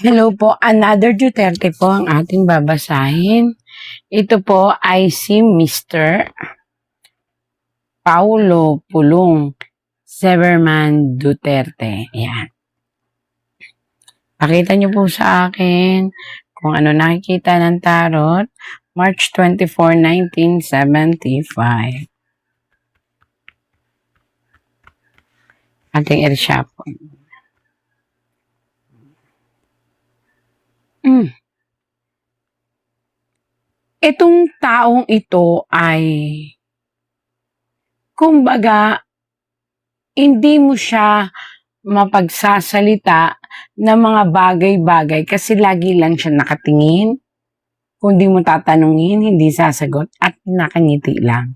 Hello po, another Duterte po ang ating babasahin. Ito po ay si Mr. Paulo Pulong Severman Duterte. Ayan. Pakita niyo po sa akin kung ano nakikita ng tarot. March 24, 1975. Ating i-reshuffle. Itong taong ito ay kumbaga hindi mo siya mapagsasalita ng mga bagay-bagay kasi lagi lang siya nakatingin. Kung di mo tatanungin, hindi sasagot at nakangiti lang.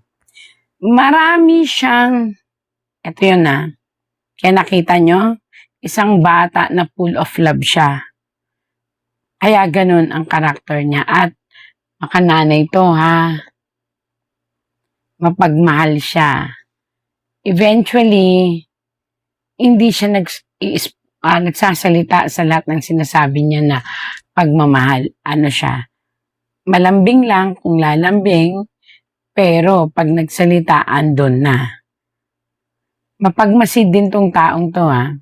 Marami siyang, eto yun na, kaya nakita nyo, isang bata na full of love siya. Kaya ganun ang karakter niya at makananay to ha. Mapagmahal siya. Eventually, hindi siya nagsasalita sa lahat ng sinasabi niya na pagmamahal. Ano siya? Malambing lang kung lalambing, pero pag nagsalita, andon na. Mapagmasid din tong taong to ha.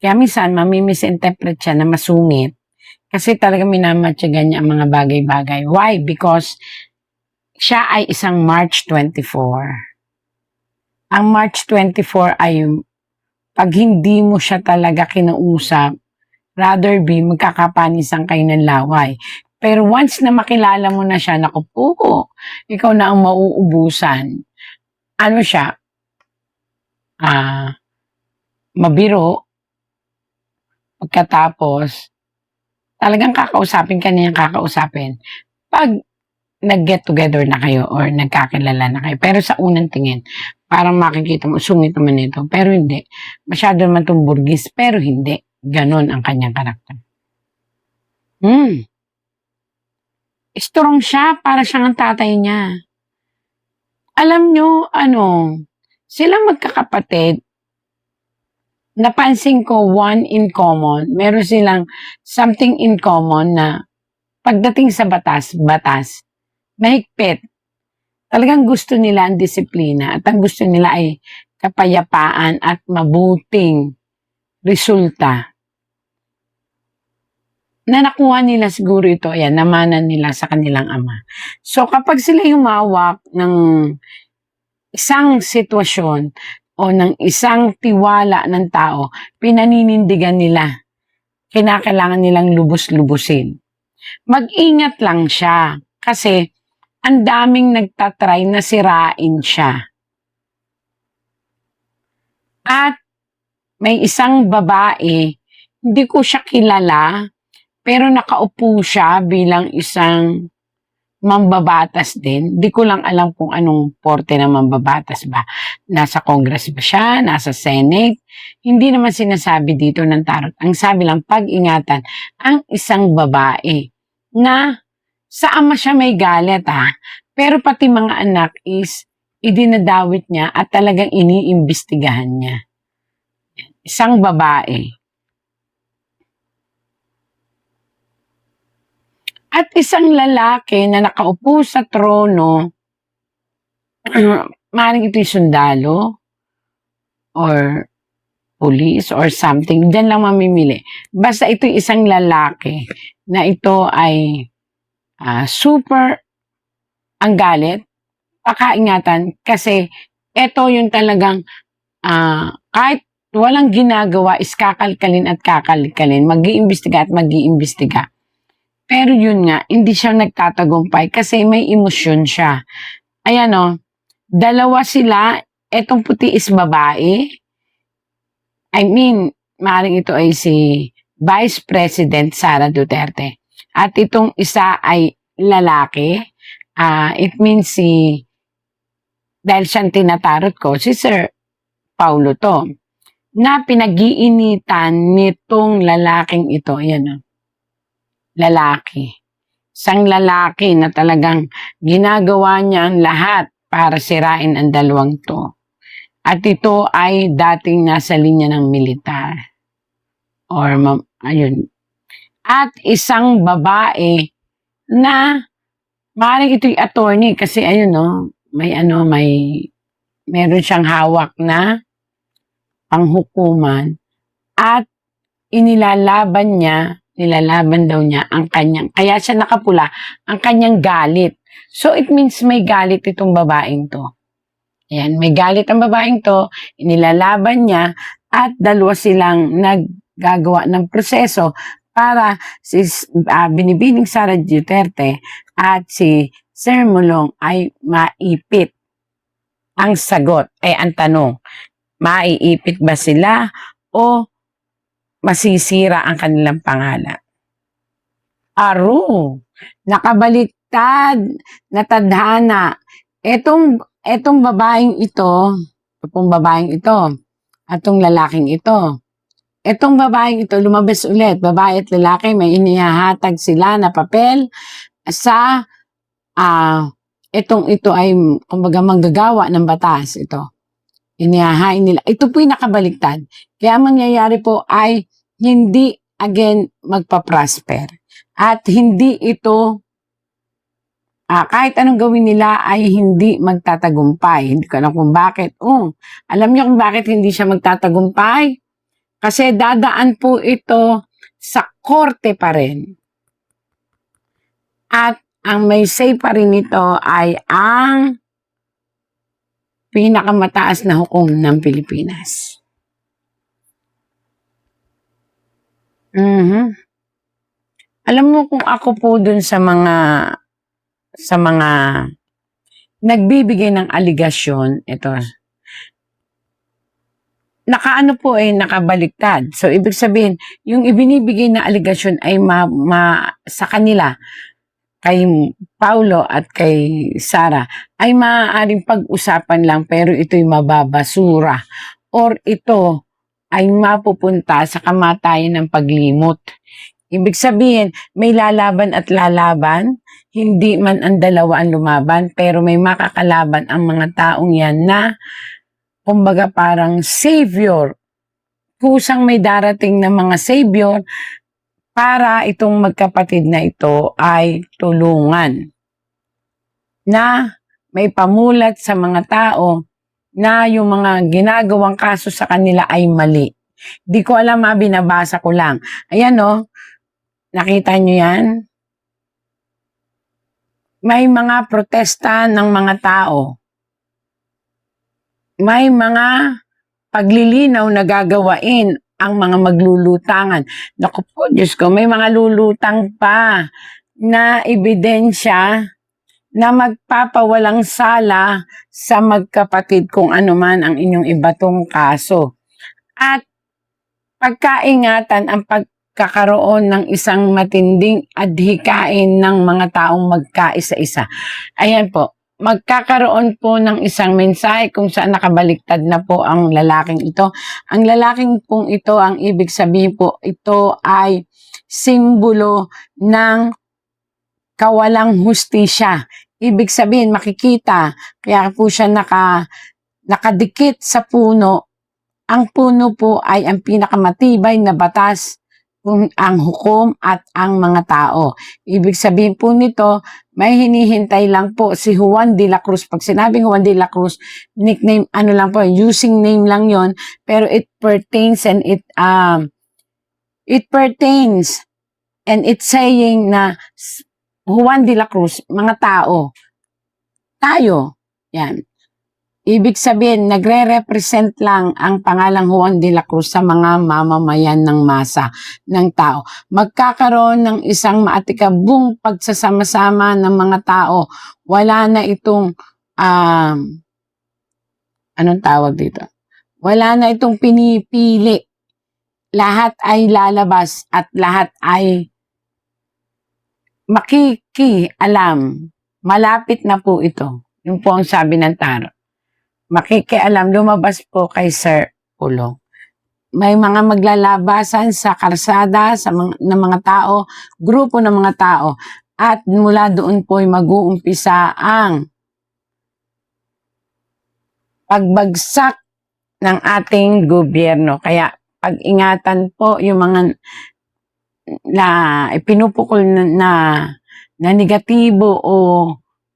Kaya minsan, mamimisinterpret siya na masungit. Kasi talaga minamatyagan niya ang mga bagay-bagay. Why? Because siya ay isang March 24. Ang March 24 ay pag hindi mo siya talaga kinausap, rather be magkakapanisan kayo ng laway. Pero once na makilala mo na siya, naku po, ikaw na ang mauubusan. Ano siya? Mabiro. Pagkatapos, talagang kakausapin ka niyang kakausapin. Pag nag-get together na kayo or nagkakilala na kayo. Pero sa unang tingin, parang makikita mo, sungit naman ito. Pero hindi. Masyado naman itong burgis, pero hindi. Ganon ang kanyang karakter. Strong siya, para siyang ang tatay niya. Alam nyo, silang magkakapatid, napansin ko one in common. Meron silang something in common na pagdating sa batas, mahigpit. Talagang gusto nila ang disiplina at ang gusto nila ay kapayapaan at mabuting resulta. Na nakuha nila siguro ito, ayan, namanan nila sa kanilang ama. So kapag sila humawak ng isang sitwasyon o ng isang tiwala ng tao, pinaninindigan nila. Kinakailangan nilang lubos-lubusin. Mag-ingat lang siya kasi ang daming nagtatry na sirain siya. At may isang babae, hindi ko siya kilala, pero nakaupo siya bilang isang mambabatas din. Di ko lang alam kung anong porte ng mambabatas ba. Nasa Congress ba siya? Nasa Senate? Hindi naman sinasabi dito ng tarot. Ang sabi lang, pag-ingatan ang isang babae na sa ama siya may galit ha. Pero pati mga anak is idinadawit niya at talagang iniimbestigahan niya. Isang babae. At isang lalaki na nakaupo sa trono, maaaring ito'y sundalo or police or something, dyan lang mamimili. Basta ito'y isang lalaki na ito ay super ang galit, pakaingatan, kasi ito yung talagang kahit walang ginagawa is kakalkalin at kakalkalin, mag-iimbestiga at mag-iimbestiga. Pero yun nga, hindi siya nagtatagumpay kasi may emosyon siya. Ayan dalawa sila, etong puti is babae. I mean, maaaring ito ay si Vice President Sara Duterte. At itong isa ay lalaki. It means dahil siyang tinatarot ko, si Sir Paulo to, na pinag-iinitan nitong lalaking ito. Ayan lalaki. Isang lalaki na talagang ginagawa niya ang lahat para sirain ang dalawang to. At ito ay dating nasa linya ng militar. Or, ayun, at isang babae na maaaring ito'y attorney kasi ayun no, meron siyang hawak na panghukuman at nilalaban daw niya ang kanyang, kaya siya nakapula, ang kanyang galit. So it means may galit itong babaeng to. Ayan, may galit ang babaeng to, inilalaban niya, at dalawa silang naggagawa ng proseso para si Binibining Sara Duterte at si Sir Mulong ay maipit ang sagot. Ang tanong, maiipit ba sila o masisira ang kanilang pangalan? Aru, nakabaliktad na tadhana. Etong babaeng ito, atong lalaking ito. Etong babaeng ito, lumabas ulit, babae at lalaki, may inihahatag sila na papel sa, ito ay, kumbaga, manggagawa ng batas ito. Inihahain nila. Ito po'y nakabaliktad. Kaya mangyayari po ay hindi again magpa-prosper. At hindi ito, kahit anong gawin nila ay hindi magtatagumpay. Hindi ko alam kung bakit. Alam niyo kung bakit hindi siya magtatagumpay? Kasi dadaan po ito sa korte pa rin. At ang may say pa rin nito ay ang pinakamataas na hukom ng Pilipinas. Alam mo kung ako po dun sa mga nagbibigay ng aligasyon, ito, nakabaliktad. So, ibig sabihin, yung ibinibigay na aligasyon ay sa kanila, kay Paulo at kay Sara, ay maaaring pag-usapan lang pero ito'y mababasura or ito ay mapupunta sa kamatayan ng paglimot. Ibig sabihin, may lalaban at lalaban, hindi man ang dalawa ang lumaban, pero may makakalaban ang mga taong yan na kumbaga parang savior. Kusang may darating na mga savior para itong magkapatid na ito ay tulungan. Na may pamulat sa mga tao na yung mga ginagawang kaso sa kanila ay mali. Di ko alam, binabasa ko lang. Ayan o, nakita nyo yan? May mga protesta ng mga tao. May mga paglilinaw na gagawain ang mga maglulutangan. Naku po, Diyos ko, may mga lulutang pa na ebidensya na magpapawalang sala sa magkapatid kung ano man ang inyong ibatong kaso. At pagkaingatan ang pagkakaroon ng isang matinding adhikain ng mga taong magkaisa-isa. Ayan po. Magkakaroon po ng isang mensahe kung saan nakabaliktad na po ang lalaking ito. Ang lalaking pong ito, ang ibig sabihin po, ito ay simbolo ng kawalang hustisya. Ibig sabihin, makikita, kaya po siya nakadikit sa puno. Ang puno po ay ang pinakamatibay na batas kung ang hukom at ang mga tao. Ibig sabihin po nito, may hinihintay lang po si Juan de la Cruz. Pag sinabing Juan de la Cruz, nickname, lang po, using name lang yon, pero it pertains and it's saying na Juan de la Cruz, mga tao, tayo, yan. Ibig sabihin, nagre-represent lang ang pangalang Juan de la Cruz sa mga mamamayan ng masa ng tao. Magkakaroon ng isang maatikabong pagsasama-sama ng mga tao. Wala na itong, anong tawag dito? Wala na itong pinipili. Lahat ay lalabas at lahat ay makikialam. Malapit na po ito. Yung po ang sabi ng tarot. Makikialam, lumabas po kay Sir Pulong. May mga maglalabasan sa karsada ng mga tao, grupo ng mga tao, at mula doon po ay mag-uumpisa ang pagbagsak ng ating gobyerno. Kaya pag-ingatan po yung mga ipinupukol na negatibo o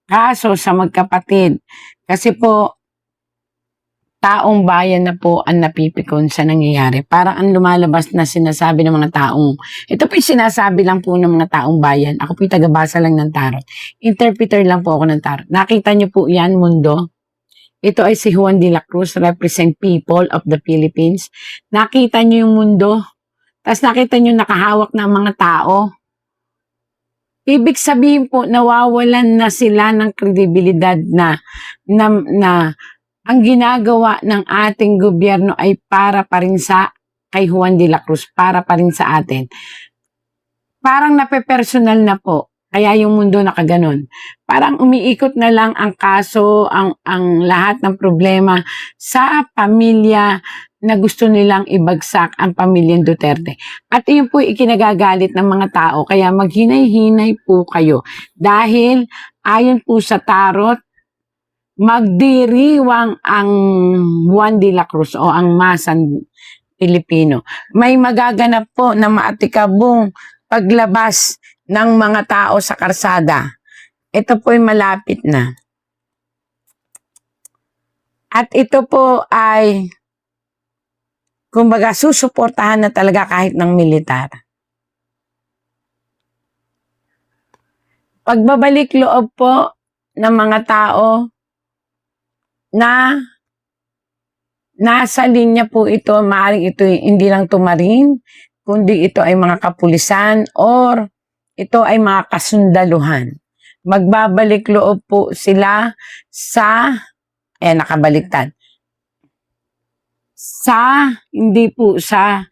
kaso sa magkapatid. Kasi po, taong bayan na po ang napipikon sa nangyayari. Parang ang lumalabas na sinasabi ng mga taong, ito po yung sinasabi lang po ng mga taong bayan. Ako po yung tagabasa lang ng tarot. Interpreter lang po ako ng tarot. Nakita niyo po yan, mundo? Ito ay si Juan de la Cruz, represent people of the Philippines. Nakita niyo yung mundo? Tapos nakita niyo nakahawak ng mga tao? Ibig sabihin po, nawawalan na sila ng kredibilidad na ang ginagawa ng ating gobyerno ay para pa rin sa kay Juan de la Cruz, para pa rin sa atin. Parang nape-personal na po. Kaya yung mundo nakaganon. Parang umiikot na lang ang kaso, ang lahat ng problema sa pamilya na gusto nilang ibagsak ang pamilyang Duterte. At yun po ikinagagalit ng mga tao. Kaya maghinay-hinay po kayo. Dahil ayon po sa tarot, magdiriwang ang Juan de la Cruz o ang masang Pilipino. May magaganap po na maatikabong paglabas ng mga tao sa karsada. Ito po'y malapit na. At ito po ay, kumbaga, susuportahan na talaga kahit ng militar. Pagbabalik loob po ng mga tao na nasa linya po ito, maaaring ito hindi lang tumarin, kundi ito ay mga kapulisan or ito ay mga kasundaluhan. Magbabalik loob po sila sa, nakabaliktad. Hindi po sa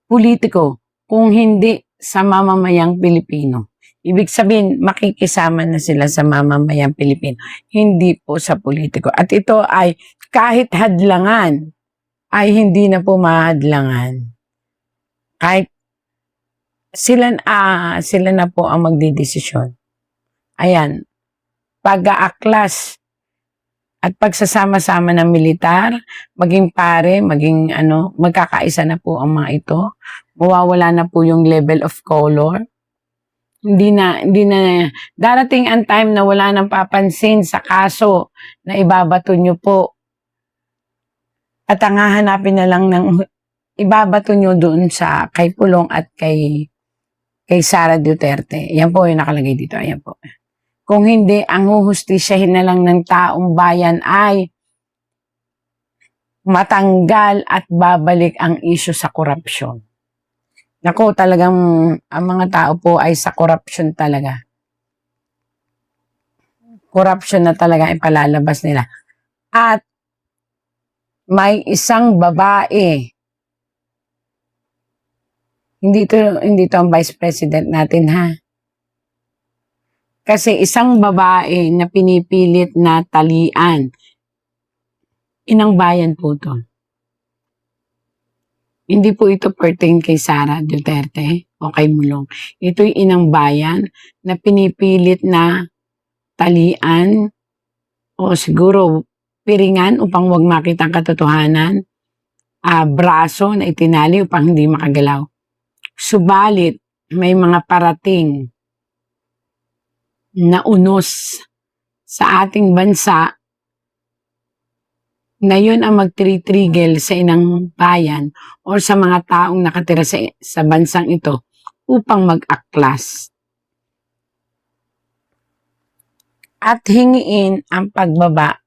politiko, kung hindi sa mamamayang Pilipino. Ibig sabihin, makikisama na sila sa mamamayang Pilipino, hindi po sa politiko. At ito ay kahit hadlangan, ay hindi na po mahadlangan. Kahit sila na po ang magdidesisyon. Ayan, pag-aaklas at pagsasama-sama ng militar, maging pare, maging magkakaisa na po ang mga ito. Mawawala na po yung level of color. Hindi na, darating ang time na wala nang papansin sa kaso na ibabato nyo po. At ang hahanapin na lang ng ibabato nyo doon sa kay Pulong at kay Sara Duterte. Yan po yung nakalagay dito. Ayan po. Kung hindi, ang huhustisyahin na lang ng taong bayan ay matanggal at babalik ang issue sa korupsyon. Naku, talagang ang mga tao po ay sa korupsyon talaga. Korupsyon na talaga ipalalabas nila. At may isang babae, hindi to ang vice president natin, ha? Kasi isang babae na pinipilit na talian, inang bayan po to. Hindi po ito pertain kay Sara Duterte o kay Mulong. Ito'y inang bayan na pinipilit na talian o siguro piringan upang wag makita ang katotohanan, braso na itinali upang hindi makagalaw. Subalit, may mga parating na unos sa ating bansa na yun ang magtritrigel sa inang bayan o sa mga taong nakatira sa bansang ito upang mag-aklas at hingiin ang pagbaba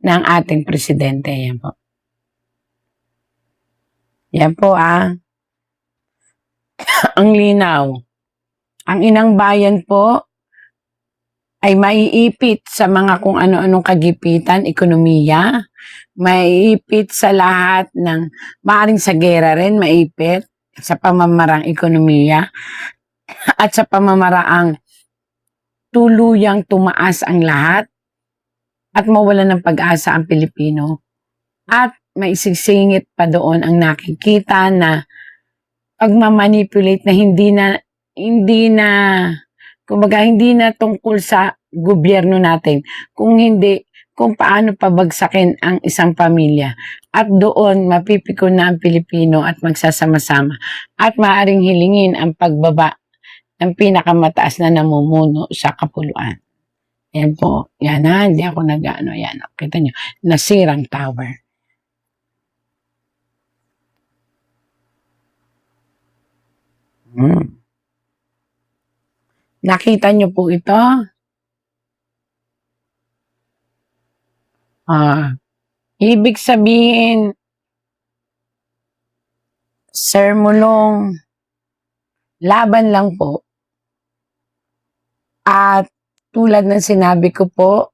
ng ating presidente. Yan po. Yan po ang linaw. Ang inang bayan po ay maiipit sa mga kung ano-anong kagipitan, ekonomiya, maiipit sa lahat ng, maaaring sa gera rin, maiipit sa pamamarang ekonomiya, at sa pamamaraang tuluyang tumaas ang lahat, at mawalan ng pag-asa ang Pilipino, at maisisingit pa doon ang nakikita na pagmamanipulate na kumbaga hindi na tungkol sa gobyerno natin, kung hindi kung paano pabagsakin ang isang pamilya. At doon, mapipiko na ang Pilipino at magsasama-sama. At maaaring hilingin ang pagbaba ng pinakamataas na namumuno sa kapuluan. Yan po. Yan ha, hindi ako nag-ano. Yan, kita nyo. Nasirang tower. Nakita nyo po ito? Ibig sabihin, Sir Mulong, laban lang po. At tulad ng sinabi ko po,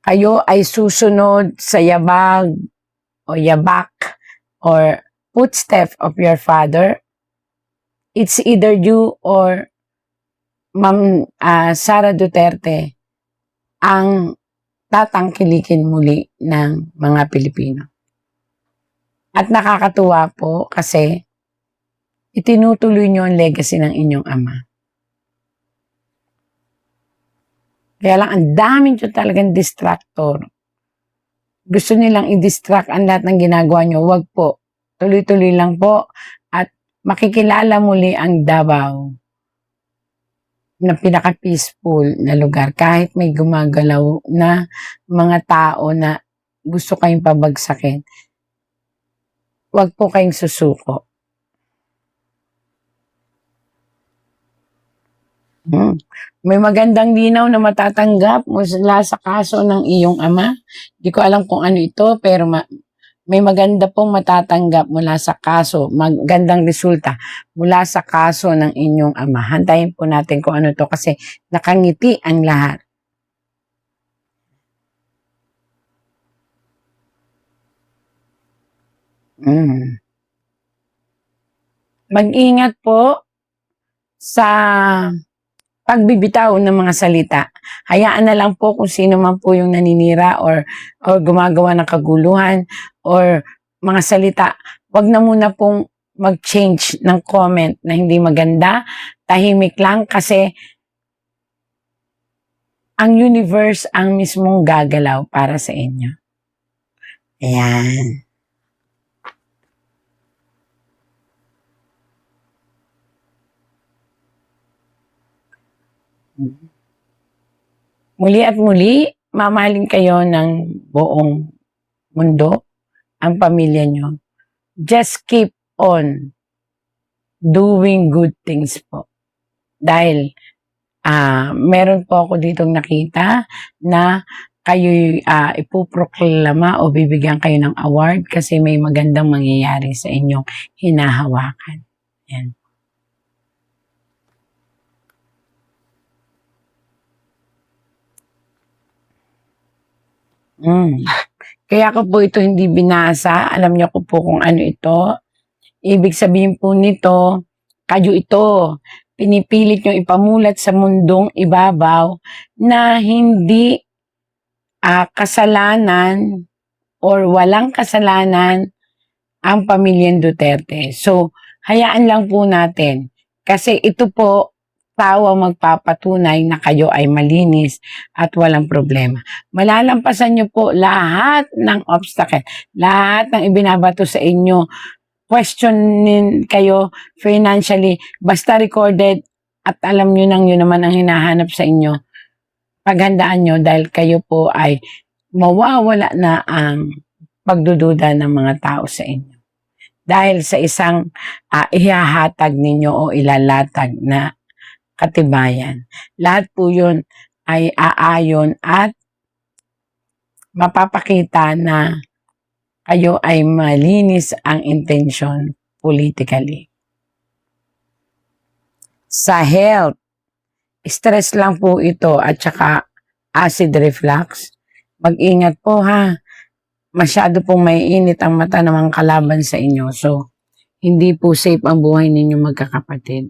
kayo ay susunod sa yabag o yabak or footstep of your father. It's either you or Ma'am Sara Duterte ang tatangkilikin muli ng mga Pilipino. At nakakatuwa po kasi itinutuloy nyo ang legacy ng inyong ama. Kaya lang, ang daming nyo talagang distractor. Gusto nilang i-distract ang lahat ng ginagawa nyo. Wag po. Tuloy-tuloy lang po. At makikilala muli ang Davao na pinaka-peaceful na lugar. Kahit may gumagalaw na mga tao na gusto kayong pabagsakin. Wag po kayong susuko. May magandang linaw na matatanggap mula sa kaso ng iyong ama. Hindi ko alam kung ano ito, pero may maganda pong matatanggap mula sa kaso, magandang resulta mula sa kaso ng inyong ama. Hantayin po natin kung ano to kasi nakangiti ang lahat. Mag-ingat po sa pagbibitaw ng mga salita. Hayaan na lang po kung sino man po yung naninira or gumagawa ng kaguluhan or mga salita. Wag na muna pong mag-change ng comment na hindi maganda. Tahimik lang kasi ang universe ang mismong gagalaw para sa inyo. Ayan. Muli at muli, mamahalin kayo ng buong mundo, ang pamilya nyo. Just keep on doing good things po. Dahil meron po ako ditong nakita na kayo ipuproklama o bibigyan kayo ng award kasi may magandang mangyayari sa inyong hinahawakan. Yan. Kaya ko po ito hindi binasa. Alam niyo ko po kung ano ito. Ibig sabihin po nito, kayo ito, pinipilit nyo ipamulat sa mundong ibabaw na hindi kasalanan or walang kasalanan ang pamilyang Duterte. So, hayaan lang po natin. Kasi ito po, tao ang magpapatunay na kayo ay malinis at walang problema. Malalampasan nyo po lahat ng obstacle, lahat ng ibinabato sa inyo, questionin kayo financially, basta recorded at alam nyo nang yun naman ang hinahanap sa inyo. Paghandaan nyo dahil kayo po ay mawawala na ang pagdududa ng mga tao sa inyo. Dahil sa isang ihahatag ninyo o ilalatag na katibayan. Lahat po yun ay aayon at mapapakita na kayo ay malinis ang intention politically. Sa health, stress lang po ito at saka acid reflux. Mag-ingat po ha. Masyado pong maiinit ang mata ng mga kalaban sa inyo. So, hindi po safe ang buhay ninyo magkakapatid.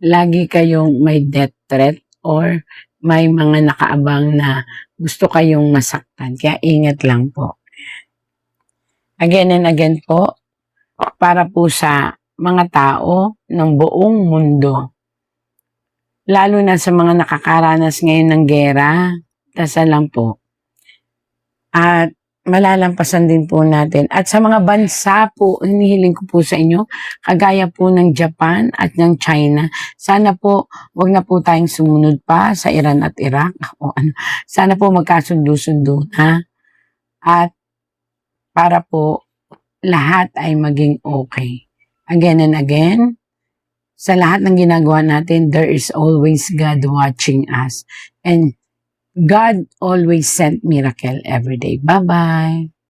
Lagi kayong may death threat or may mga nakaabang na gusto kayong masaktan. Kaya ingat lang po. Again and again po, para po sa mga tao ng buong mundo. Lalo na sa mga nakakaranas ngayon ng gera, dasal lang po. At malalampasan din po natin. At sa mga bansa po, hinihiling ko po sa inyo, kagaya po ng Japan at ng China, sana po, wag na po tayong sumunod pa sa Iran at Iraq. O ano, sana po magkasundo-sundo na. At para po, lahat ay maging okay. Again and again, sa lahat ng ginagawa natin, there is always God watching us. And God always sent miracle every day. Bye-bye.